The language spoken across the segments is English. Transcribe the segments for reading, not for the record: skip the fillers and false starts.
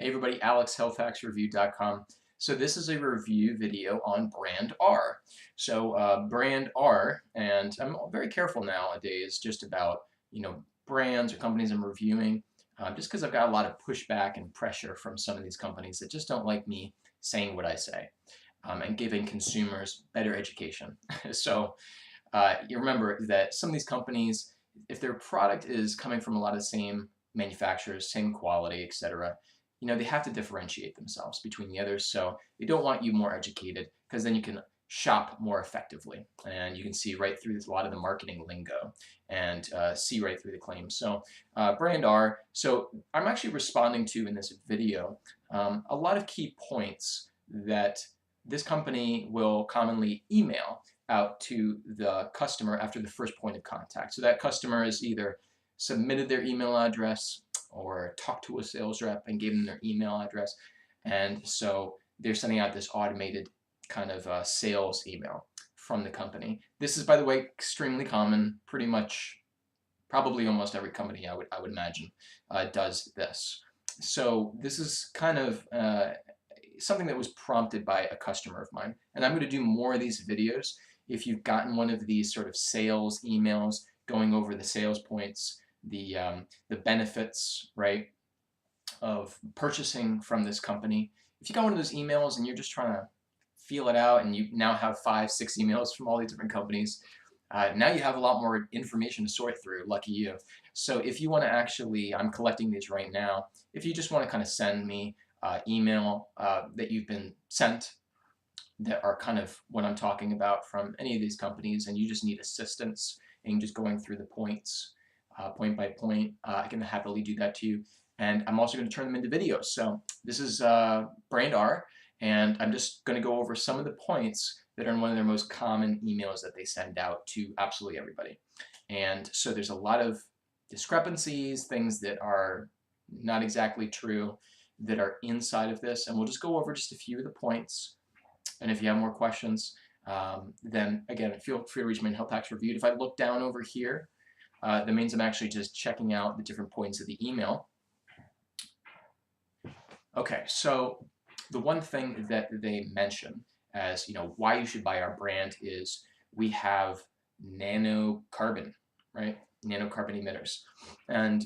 Hey everybody, AlexHealthHacksReview.com. So this is a review video on brand R. So brand R, and I'm very careful nowadays just about brands or companies I'm reviewing, just because I've got a lot of pushback and pressure from some of these companies that just don't like me saying what I say, and giving consumers better education. So you remember that some of these companies, if their product is coming from a lot of the same manufacturers, same quality, etc., they have to differentiate themselves between the others. So they don't want you more educated because then you can shop more effectively and you can see right through a lot of the marketing lingo and see right through the claims. So brand R, so I'm actually responding to in this video a lot of key points that this company will commonly email out to the customer after the first point of contact. So that customer has either submitted their email address or talked to a sales rep and gave them their email address. And so they're sending out this automated kind of sales email from the company. This is, by the way, extremely common. Pretty much, probably almost every company I would imagine does this. So this is kind of something that was prompted by a customer of mine. And I'm going to do more of these videos. If you've gotten one of these sort of sales emails going over the sales points, the benefits, right, of purchasing from this company. If you got one of those emails and you're just trying to feel it out and you now have 5, 6 emails from all these different companies, now you have a lot more information to sort through, lucky you. So if you want to actually, I'm collecting these right now, if you just want to kind of send me email that you've been sent that are kind of what I'm talking about from any of these companies and you just need assistance in just going through the points, point by point, I can happily do that to you. And I'm also going to turn them into videos. So this is brand R, and I'm just going to go over some of the points that are in one of their most common emails that they send out to absolutely everybody. And so there's a lot of discrepancies, things that are not exactly true that are inside of this. And we'll just go over just a few of the points. And if you have more questions, then again, feel free to reach me in Health Hacks Reviewed. If I look down over here, that means I'm actually just checking out the different points of the email. Okay, so the one thing that they mention as why you should buy our brand is we have nano carbon, right? Nano carbon emitters. And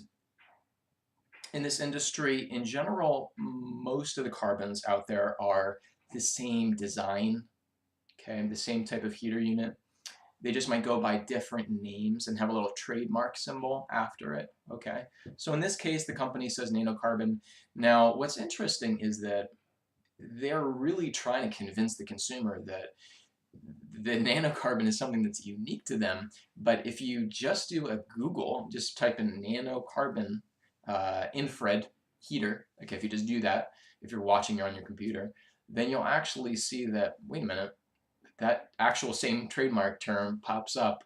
in this industry, in general, most of the carbons out there are the same design, okay, the same type of heater unit. They just might go by different names and have a little trademark symbol after it, okay? So in this case, the company says Nano Carbon. Now, what's interesting is that they're really trying to convince the consumer that the nanocarbon is something that's unique to them. But if you just do a Google, just type in nanocarbon infrared heater, okay, if you just do that, if you're watching on your computer, then you'll actually see that, wait a minute, that actual same trademark term pops up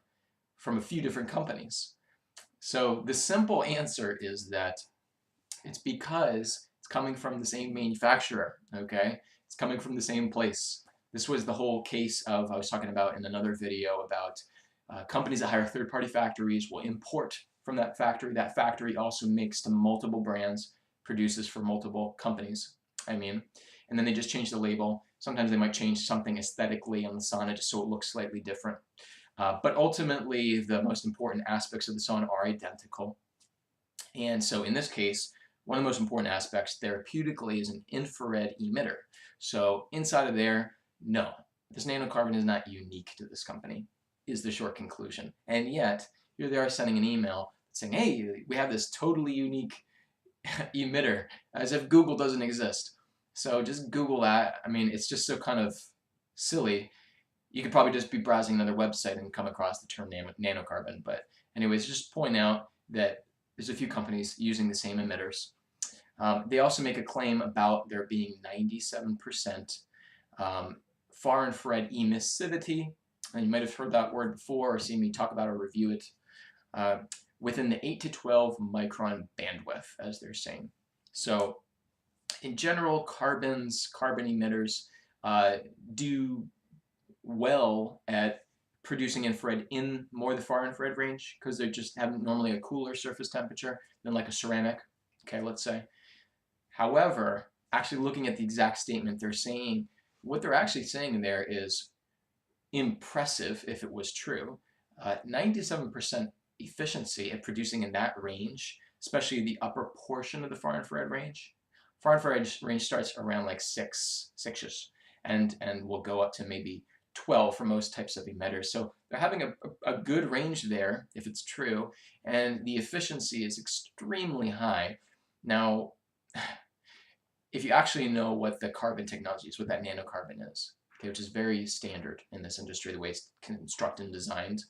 from a few different companies. So the simple answer is that it's because it's coming from the same manufacturer, okay? It's coming from the same place. This was the whole case of, I was talking about in another video about companies that hire third-party factories will import from that factory. That factory also makes to multiple brands, produces for multiple companies, and then they just change the label. Sometimes they might change something aesthetically on the sauna just so it looks slightly different. But ultimately, the most important aspects of the sauna are identical. And so in this case, one of the most important aspects therapeutically is an infrared emitter. So inside of there, no, this nanocarbon is not unique to this company, is the short conclusion. And yet, here they are sending an email saying, hey, we have this totally unique emitter, as if Google doesn't exist. So just Google that. It's just so kind of silly. You could probably just be browsing another website and come across the term nanocarbon. But anyways, just point out that there's a few companies using the same emitters. They also make a claim about there being 97% far infrared emissivity. And you might have heard that word before or seen me talk about or review it. Within the 8 to 12 micron bandwidth, as they're saying. So in general, carbon emitters do well at producing infrared in more the far infrared range because they just have normally a cooler surface temperature than like a ceramic, okay, let's say. However, actually looking at the exact statement they're saying, what they're actually saying there is impressive if it was true. 97% efficiency at producing in that range, especially the upper portion of the far infrared range. Far infrared range starts around like six-ish, and will go up to maybe 12 for most types of emitters. So they're having a good range there, if it's true, and the efficiency is extremely high. Now, if you actually know what the carbon technology is, what that nanocarbon is, okay, which is very standard in this industry, the way it's constructed and designed,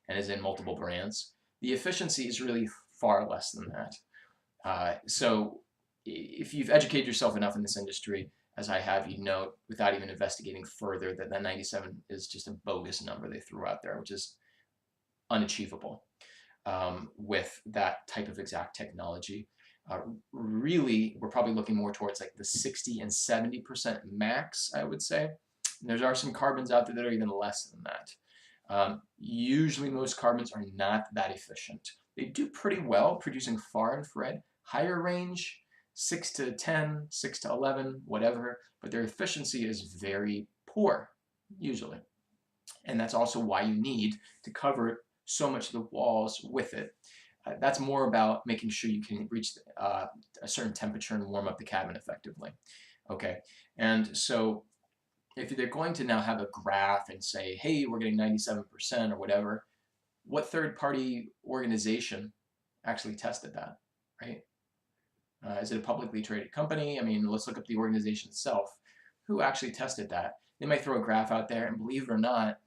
and is in multiple brands, the efficiency is really far less than that. So if you've educated yourself enough in this industry, as I have, you know, without even investigating further, that that 97 is just a bogus number they threw out there, which is unachievable with that type of exact technology. Really, we're probably looking more towards like the 60 and 70% max, I would say. And there are some carbons out there that are even less than that. Usually most carbons are not that efficient. They do pretty well producing far infrared, higher range, 6 to 10, 6 to 11, whatever, but their efficiency is very poor, usually. And that's also why you need to cover so much of the walls with it. That's more about making sure you can reach a certain temperature and warm up the cabin effectively. Okay, and so if they're going to now have a graph and say, hey, we're getting 97% or whatever, what third-party organization actually tested that, right? Is it a publicly traded company? I mean, let's look up the organization itself. Who actually tested that? They might throw a graph out there, and believe it or not,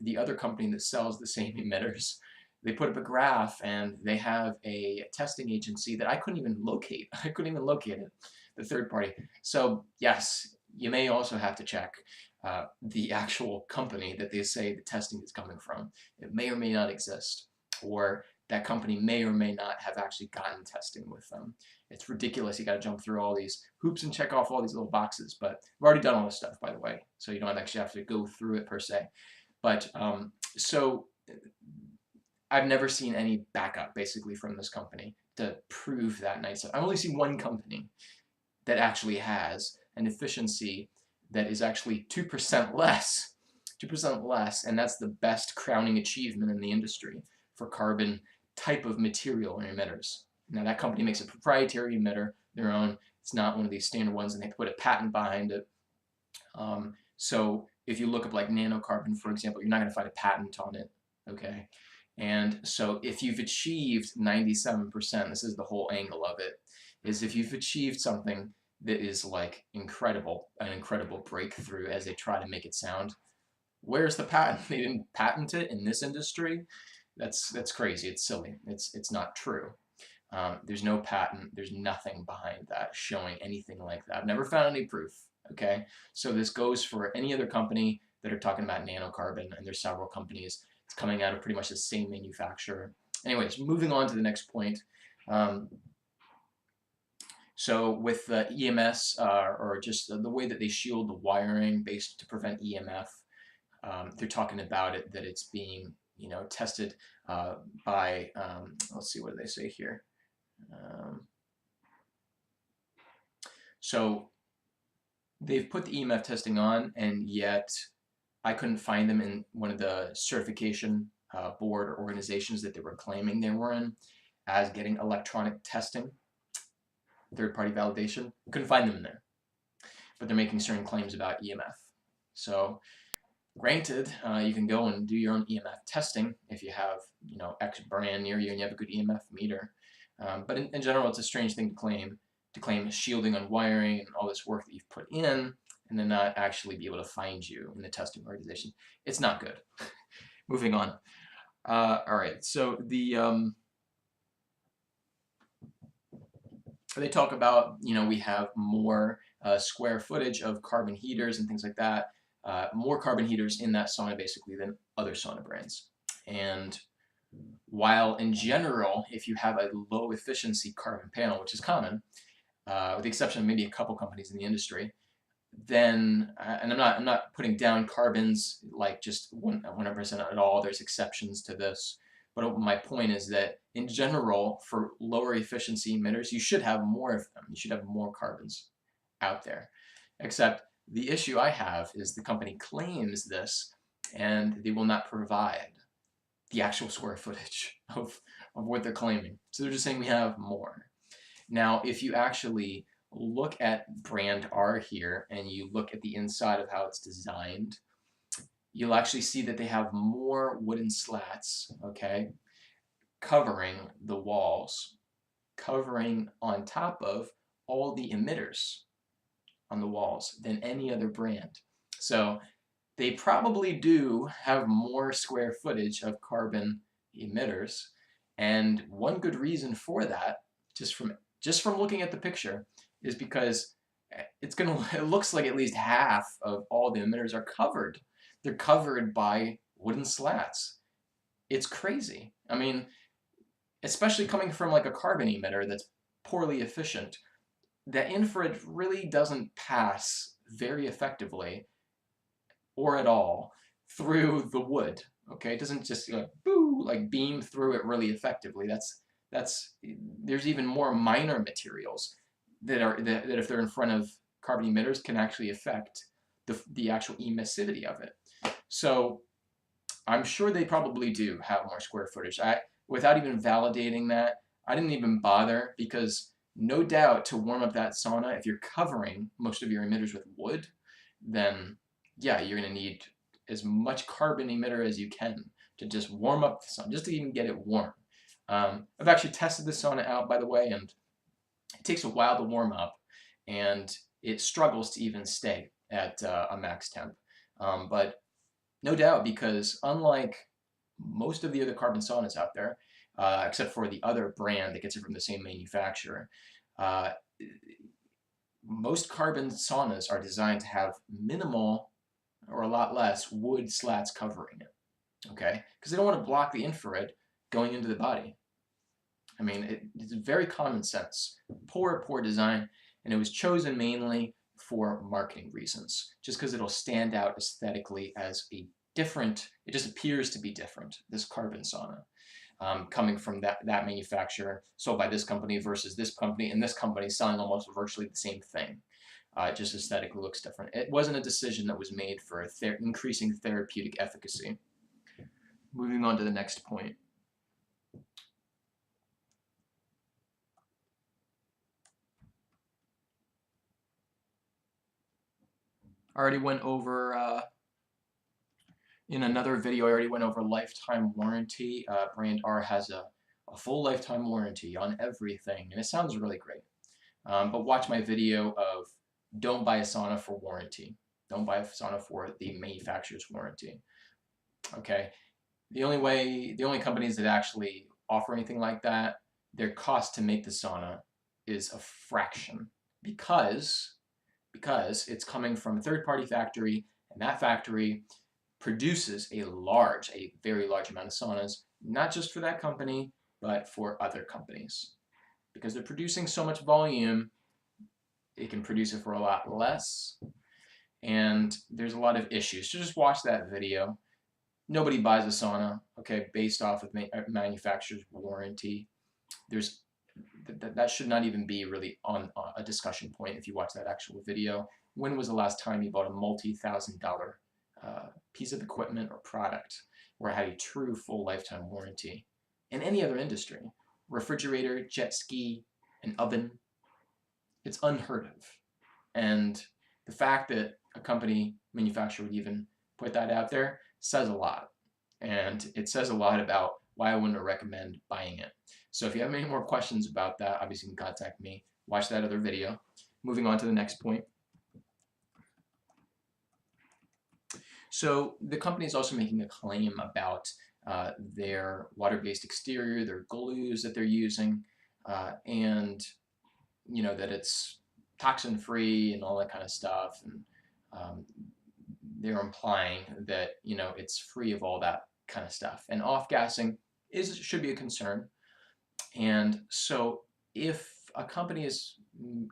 the other company that sells the same emitters, they put up a graph, and they have a testing agency that I couldn't even locate. I couldn't even locate it, the third party. So yes, you may also have to check the actual company that they say the testing is coming from. It may or may not exist, or that company may or may not have actually gotten testing with them. It's ridiculous. You got to jump through all these hoops and check off all these little boxes. But I've already done all this stuff, by the way, so you don't actually have to go through it per se. But so I've never seen any backup basically from this company to prove that 97. I've only seen one company that actually has an efficiency that is actually 2% less. 2% less, and that's the best crowning achievement in the industry for carbon type of material in emitters. Now that company makes a proprietary emitter, their own. It's not one of these standard ones, and they put a patent behind it. So if you look up like Nano Carbon, for example, you're not going to find a patent on it, okay? And so if you've achieved 97%, this is the whole angle of it, is if you've achieved something that is like incredible, an incredible breakthrough as they try to make it sound, where's the patent? They didn't patent it in this industry. That's crazy. It's silly. It's not true. There's no patent. There's nothing behind that showing anything like that. I've never found any proof. Okay, so this goes for any other company that are talking about nanocarbon, and there's several companies. It's coming out of pretty much the same manufacturer. Anyways, moving on to the next point. So with the EMS, or just the way that they shield the wiring based to prevent EMF, they're talking about it that it's being, you know, tested by, let's see, what do they say here? So they've put the EMF testing on, and yet I couldn't find them in one of the certification board or organizations that they were claiming they were in as getting electronic testing, third-party validation. Couldn't find them in there, but they're making certain claims about EMF. So granted, you can go and do your own EMF testing if you have, you know, X brand near you and you have a good EMF meter. But in general, it's a strange thing to claim shielding on wiring and all this work that you've put in, and then not actually be able to find you in the testing organization. It's not good. Moving on. All right, so they talk about, you know, we have more square footage of carbon heaters and things like that. More carbon heaters in that sauna basically than other sauna brands. And while in general, if you have a low efficiency carbon panel, which is common, with the exception of maybe a couple companies in the industry, then, and I'm not putting down carbons like just 100% at all. There's exceptions to this, But my point is that in general, for lower efficiency emitters, you should have more of them. You should have more carbons out there. Except the issue I have is the company claims this, and they will not provide the actual square footage of what they're claiming. So they're just saying we have more. Now, if you actually look at brand R here and you look at the inside of how it's designed, you'll actually see that they have more wooden slats, okay, covering the walls, covering on top of all the emitters on the walls than any other brand. So they probably do have more square footage of carbon emitters, and one good reason for that, just from looking at the picture, is because it looks like at least half of all the emitters are covered. They're covered by wooden slats. It's crazy. I mean, especially coming from like a carbon emitter that's poorly efficient, the infrared really doesn't pass very effectively or at all through the wood. Okay, it doesn't just like beam through it really effectively. There's even more minor materials that if they're in front of carbon emitters can actually affect the actual emissivity of it. So I'm sure they probably do have more square footage. Without even validating that, I didn't even bother, because no doubt to warm up that sauna, if you're covering most of your emitters with wood, then yeah, you're going to need as much carbon emitter as you can to just warm up the sauna, just to even get it warm. I've actually tested the sauna out, by the way, and it takes a while to warm up, and it struggles to even stay at a max temp. But no doubt, because unlike most of the other carbon saunas out there, except for the other brand that gets it from the same manufacturer, uh, most carbon saunas are designed to have minimal or a lot less wood slats covering it, okay? Because they don't want to block the infrared going into the body. I mean, it's very common sense. Poor design, and it was chosen mainly for marketing reasons, just because it'll stand out aesthetically as a different, it just appears to be different, this carbon sauna, coming from that manufacturer, sold by this company versus this company, and this company selling almost virtually the same thing. It just aesthetically looks different. It wasn't a decision that was made for increasing therapeutic efficacy. Moving on to the next point. I already went over, in another video, I already went over lifetime warranty. Brand R has a full lifetime warranty on everything, and it sounds really great. But watch my video of don't buy a sauna for warranty. Don't buy a sauna for the manufacturer's warranty. Okay, the only companies that actually offer anything like that, their cost to make the sauna is a fraction, because it's coming from a third-party factory, and that factory produces a very large amount of saunas, not just for that company, but for other companies. Because they're producing so much volume, it can produce it for a lot less, and there's a lot of issues. So just watch that video. Nobody buys a sauna, okay, based off of manufacturer's warranty. That should not even be really on a discussion point if you watch that actual video. When was the last time you bought a multi-$1,000 piece of equipment or product where it had a true full lifetime warranty? In any other industry, refrigerator, jet ski, an oven, it's unheard of. And the fact that a company manufacturer would even put that out there says a lot. And it says a lot about why I wouldn't recommend buying it. So if you have any more questions about that, obviously you can contact me. Watch that other video. Moving on to the next point. So the company is also making a claim about their water-based exterior, their glues that they're using, and that it's toxin-free and all that kind of stuff. And they're implying that it's free of all that kind of stuff. And off-gassing should be a concern. And so if a company is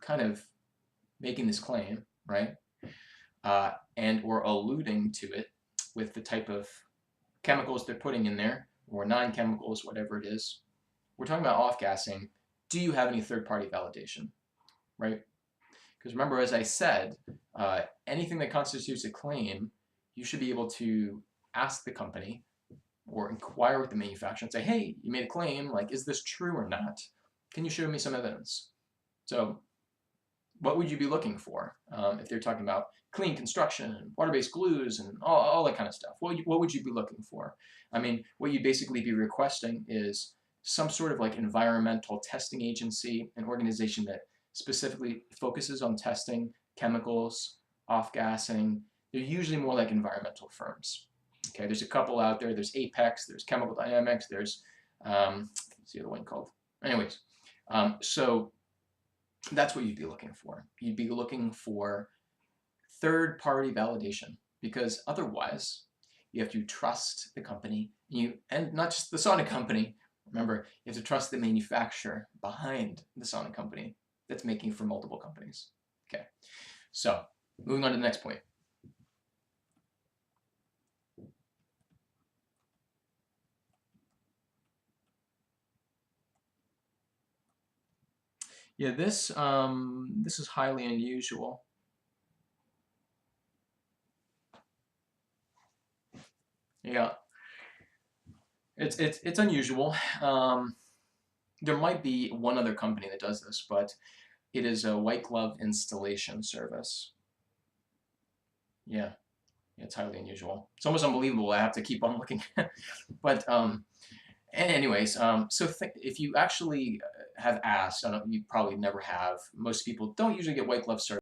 kind of making this claim, right, and or alluding to it with the type of chemicals they're putting in there, or non-chemicals, whatever it is. We're talking about off-gassing. Do you have any third-party validation, right? Because remember, as I said, anything that constitutes a claim, you should be able to ask the company or inquire with the manufacturer and say, hey, you made a claim, like, is this true or not? Can you show me some evidence? So what would you be looking for if they're talking about clean construction and water-based glues and all that kind of stuff? What would you be looking for? I mean, what you'd basically be requesting is some sort of like environmental testing agency, an organization that specifically focuses on testing chemicals, off-gassing. They're usually more like environmental firms. Okay, there's a couple out there. There's Apex, there's Chemical Dynamics, there's, what's the other one called? Anyways, so that's what you'd be looking for. You'd be looking for third-party validation, because otherwise you have to trust the company, and not just the sauna company. Remember, you have to trust the manufacturer behind the sauna company that's making for multiple companies. Okay, so moving on to the next point. Yeah, this is highly unusual. Yeah, it's unusual. There might be one other company that does this, but it is a white glove installation service. Yeah, it's highly unusual. It's almost unbelievable. I have to keep on looking. But anyways, so if you actually have asked, I don't, you probably never have. Most people don't usually get white glove service.